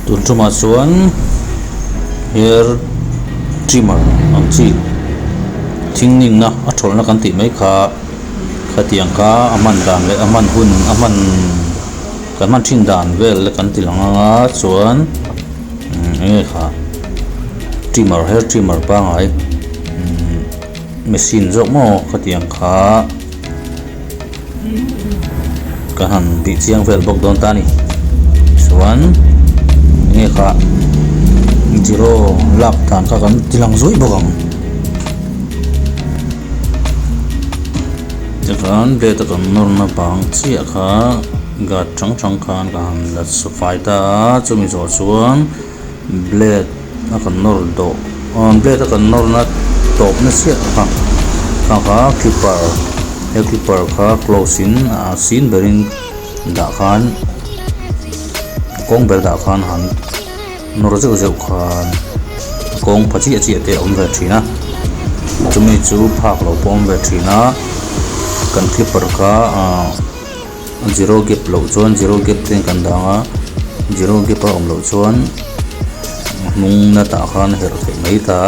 tun tuma chuan hair trimmer ang chi thingning na a tholna kan ti mai kha khatiang ka aman dan le aman hun aman kan man thin dan vel le kan ti langa chuan e kha trimmer hair trimmer pa ngai machine zo mo khatiang kha kan han ti chiang vel bok don ta ni chuan e kha zero lap tan ka kan tilang zui bokang chuan blade kan norna pang chi kha ga chang khan kan la sufai ta chumi zo chuan blade a kan nor do blade a kan norna top na sia kha kha clipper kha close in a sin berin da khan kong ber da khan han nor zo khan kong phachi chi te om ve thina chumi chu phak lo pom ve thina kan clipper ka zero gap lo chuan zero gap ten kan danga zero gap om lo chuan nung na ta khan her thei mai ta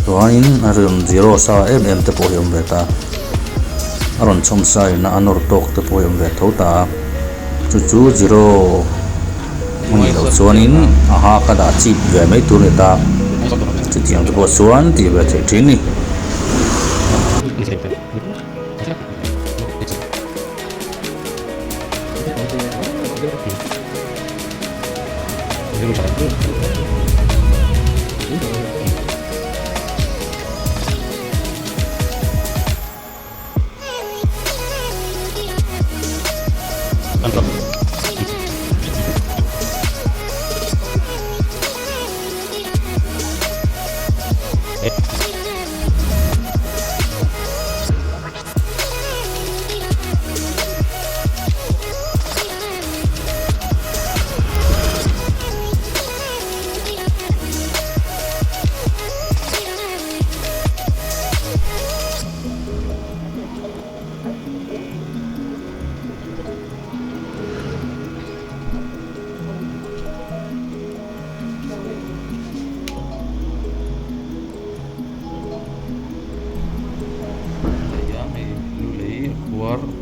chuanin aron zero sa te po yom ve ta aron chom sai na anor tok te po yom ve tho ta chu zero mani lo chuanin aha ka da chi ve mai tu ni ta chu tiang te po chuan ti ve thei thin ni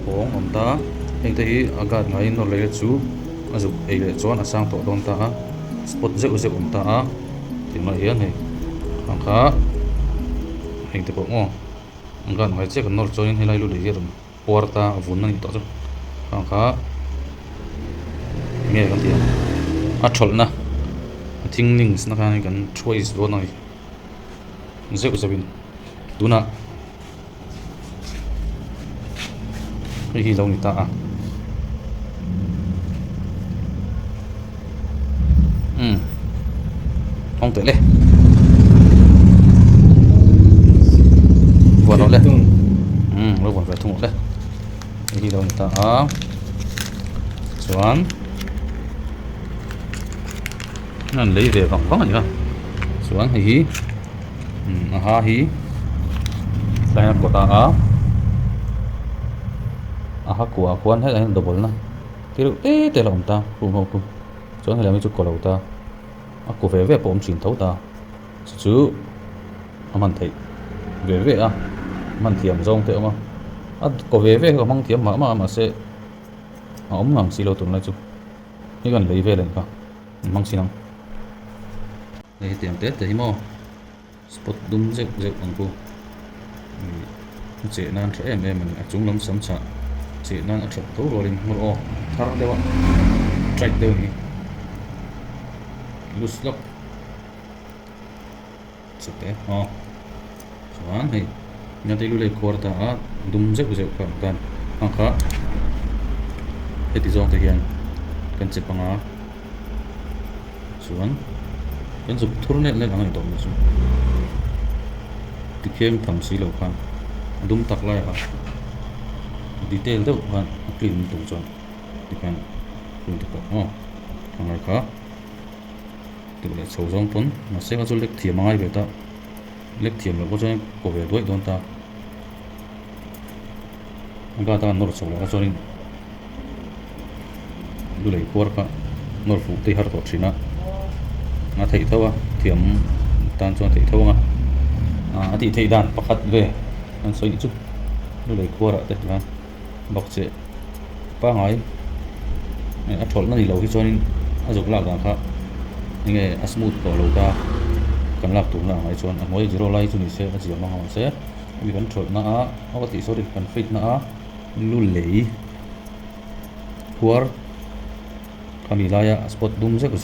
pong om ta heng te hi agat ngai no le chu azuk ei le chuan asang to don ta spot ze om ta a tin ma hian hei ang kha heng te po ngo agat ngai che kan nor choin helai lu le hiram porta vun nang to chu ang kha nge kan ti a thol na thing nings na kan choice do nai ze zabin tuna hi lo ni ta a không thể lên vừa nó lên lúc còn phải thùng lên hi lo ni ta a chuan nan lấy về vòng vòng nhá chuan hi ha hi đây của ta á aha của quan hết anh double na cái te lòng ta cùng không cùng cho nên là mấy chút cổ đầu ta cổ về bom chuyển thấu ta chứ mình thấy về à mình thiểm rong thế mà cổ về có mang thiểm mà sẽ ống hàng xì lô tuần lại chú cái gần lấy về lên cả mang xì năng đây tiệm tết thì mo spot đúng rực ông cô chị nan trẻ em mình chúng lắm sắm sạ chị nan chụp thấu rồi một ô thằng đây bọn chạy đường đi loose lock chụp thế soan hay nhà tay lưu quarta đúng rực kan ang kha heti zong te hian kan che panga chuan kan zup thur net le ang dom chu tikem tham si lo khan dum tak lai ha detail deuh han clean tu chuan tikan kun tu ko angai kha tu le chho zong pon na se ka chu lek thiam angai ve ta lek thiam lo ko chuan ko ve doi don ta anga ta nor chho la chuan du lei por ka nor fu te har to thina thấy thâu thiểm tan cho thấy thâu thì thấy đàn bắt về anh xoay chút nó lấy qua rồi đấy bọc chế ba hỏi thổi nó thì lâu khi cho nên dùng lạc đàn khác nghe smooth của lâu ta cần lạc tủ nào hay cho mỗi zero light cho mình sẽ chỉ mà họ sẽ bị cần thổi nó họ có thể số được cần fit nó luôn lấy Huar kami laya spot dum se ko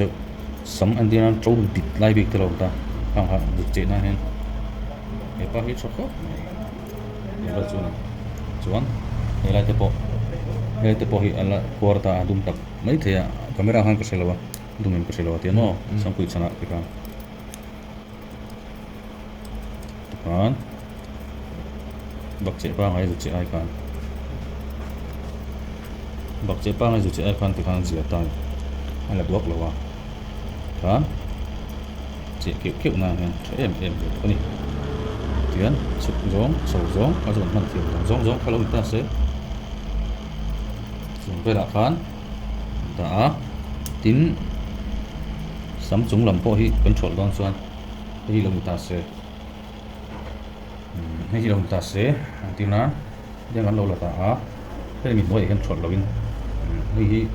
sam andina tro bit lai bik telo ta ang ha dikte na hen e pa hi chokho e ba chuan e te po hi ala quarta dum tak mai thea camera han ka selawa dum en ka selawa te no sam kui chana ka kan bak che pa ngai che ai kan bak che pa ngai che ai kan ti kan zia ta ala buak lawa kan che kiu na hen em ko ni tian suk zong so zong a zong man ti zong kalau ta se zong pe la kan ta tin sam chung lam po hi control don chuan hi lam ta se hi lam ta se tina yang an lo la ta cái mình nói em chọn login hi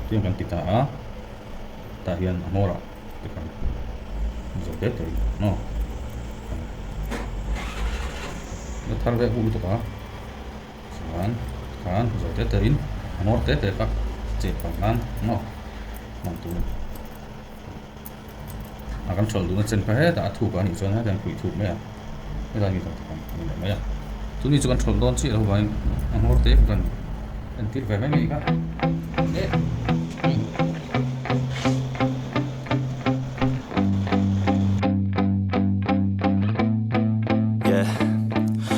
tiếng kan tita ta hian amora te kan rồi đấy rồi no nó thar ve u to ka kan rồi đấy tới amor te ka che kan no mang tu akan chol du na chen pa he ta thu ka ni chon ha dan kui thu me a cái gì đó kan me a tu ni chu kan chol don chi lo ba amor te kan en tir ve me ka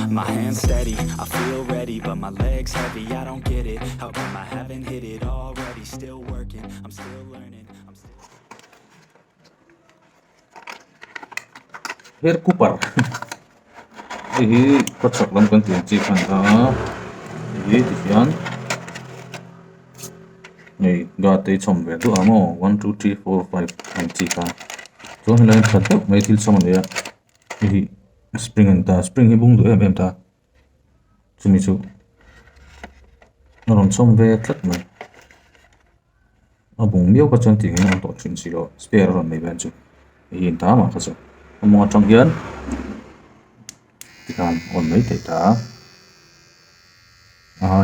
My hands steady, I feel ready, but my legs heavy, I don't get it. How come I haven't hit it already? Still working, I'm still learning, I'm still... Hair Cooper hi có chọc lắm con tiền chi phần đó hi thì phiền này gà tây chồng về tụ amo 1 2 3 4 5 anh chi cả cho nên là thật tốt mấy thil xong rồi hi spring hi bung đuổi em ta chúng mình chú nó làm xong về thật mà nó bung miêu có chân tiền nó tổ chuyện gì đó spare rồi mấy bên chú hiện ta mà không mua trong hiến thì làm ổn mấy thể ta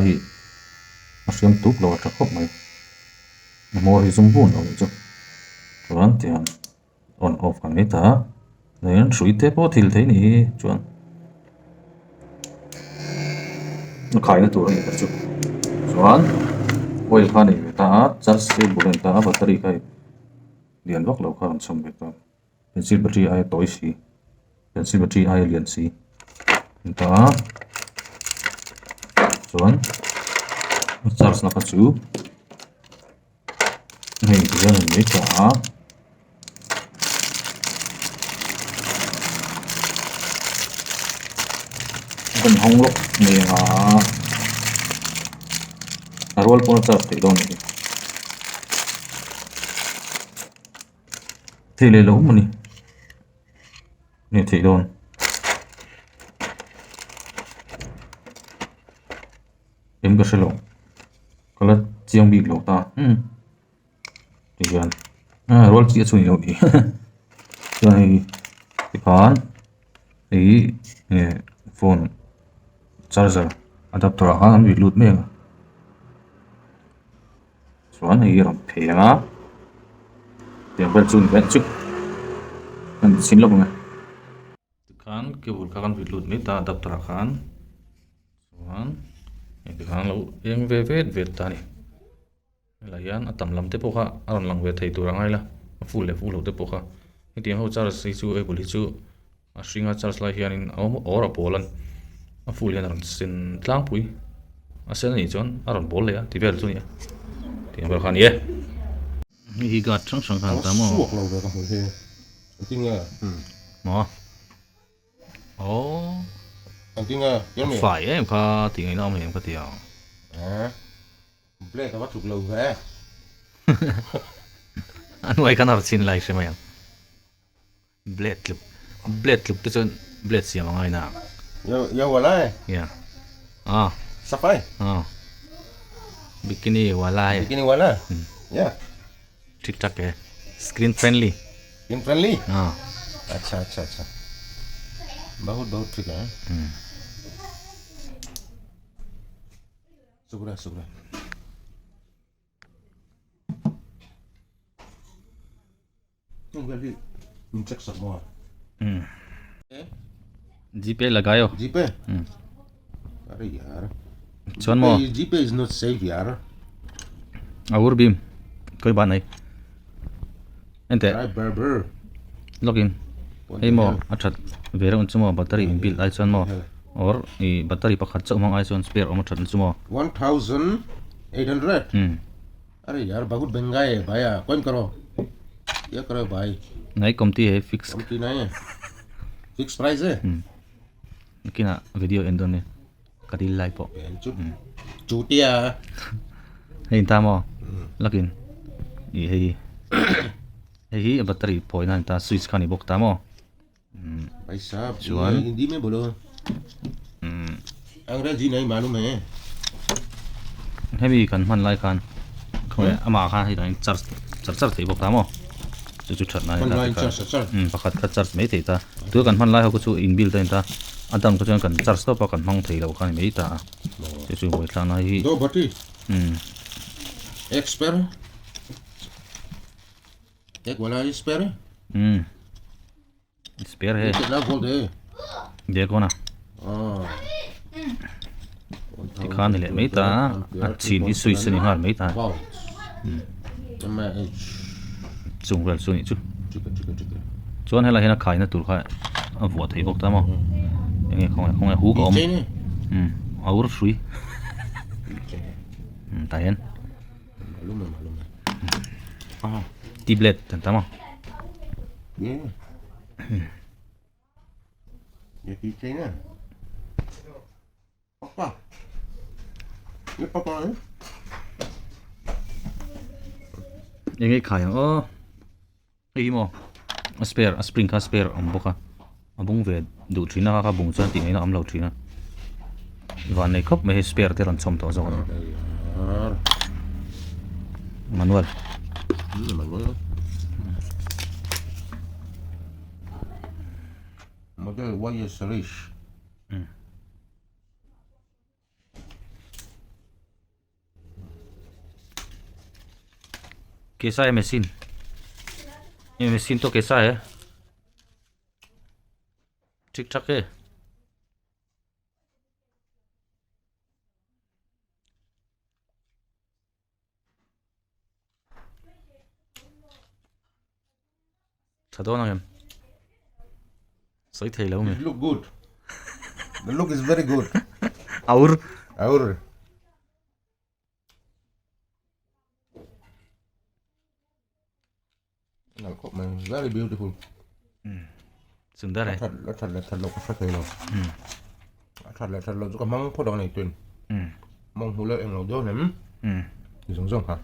hi nó xem túp lo chắc khóc mày mua thì dùng buồn rồi chứ rồi thì on off cái này ta nên suy thế bao thil thế này chuẩn nó khai cái tủ này chứ chuẩn oil phan này ta charge buồn ta battery cái điện vóc lâu không xong việc ta pencil battery ai tối xí pencil battery ai liền xí ta chuẩn charge nó phát chú này thì ra là mấy cả bên hông lúc này roll pun charge thì đâu này thì lấy lỗ mà này thì đâu em có sẽ lỗ có là chiang bị lỗ ta thì gần roll chia xuống nhiều đi rồi thì phán thì phone charger adapter ha bị lụt mẹ xuống này làm phê á tiền bên chun bên chúc anh xin lỗi nghe kan cái vụ kan bị lụt mẹ ta adapter kan xuống cái kan lâu em về ta này là yan atam lam te poka aron lang ve thei tur angai la full le full te poka hetiang ho charge si chu e buli chu a stringa charge lai hian in ora polan a full hian aron sin tlang pui a sen ni chon aron bol le ti vel chu ni tiang ber khan ye hi ga chang chang khan ta mo suộc lâu rồi các hồi thế tin nghe mo ô anh tin nghe giống như phải em kha ti ngai nam em kha tiang à play tao bắt chụp lâu thế anh nuôi cái nào xin lại xem mày blade club tôi chọn blade xem mà ngay nào Yo walai. yeah à Safai. bikini walai Bikini wala. Yeah. ठीक ठाक है screen friendly In friendly. हाँ अच्छा. बहुत ठीक है. शुक्र. तुम check सब more. GPay लगायो GPay. अरे यार. चौन मो GPay is not safe यार. और भी कोई बात नहीं एंटे Try Berber. login hey mo achat vera un chumo battery inbuilt ai chon mo or I battery pakhat chak mong ai chon spare om that chumo 1,800. अरे यार बहुत महंगा है भाया कौन करो क्या करो भाई nai komti hai fix कमती नहीं है फिक्स प्राइस है kina video endone kadil lai po चूतिया hey ta mo login I hey battery point na ta switch khani bok ta mo भाई साहब जुआन। ये हिंदी में बोलो अंग्रेजी नहीं मालूम है heavy kan man lai kan khoi ama kha hi dang char thei bok ta mo chu that na online ta चल pakhat kha charge mai thei ta tu kan man lai ho ku chu inbuilt ta adam ko chen kan charge to pa kan mang thei lo khan mai ta chu boi thla na hi दो भट्टी एक स्पेयर एक वाला spare spare hai कितना वोल्ट है देखो ना khan le mai ta a chin hi switch ni har mai ta wow मैं chung ral chu ni chu chicken chuan hela hena khai na tur kha a vua thei bok ta mo enge khong hu ko om chain है aur sui ta hen मालूम है tablet tan ta mo ये की चेन है पापा ये पापा है enge khai o ei mo a spare a spring kha spare om boka abung ve du thina kha bung chan ti na am lo thina van nei khop me spare te ran chom to zo यार manual model Y Shirish कैसा है मशीन ये मशीन तो कैसा है ठीक ठाक है thado na em soi thei lo me look good the look is very good aur और Now, man, very beautiful. sundar hai Thật lộc phát thấy rồi. Thật lộc cái mong phô đồ này tuyển. Mong hú lợi em lộc vô nếm. Thì giống hả?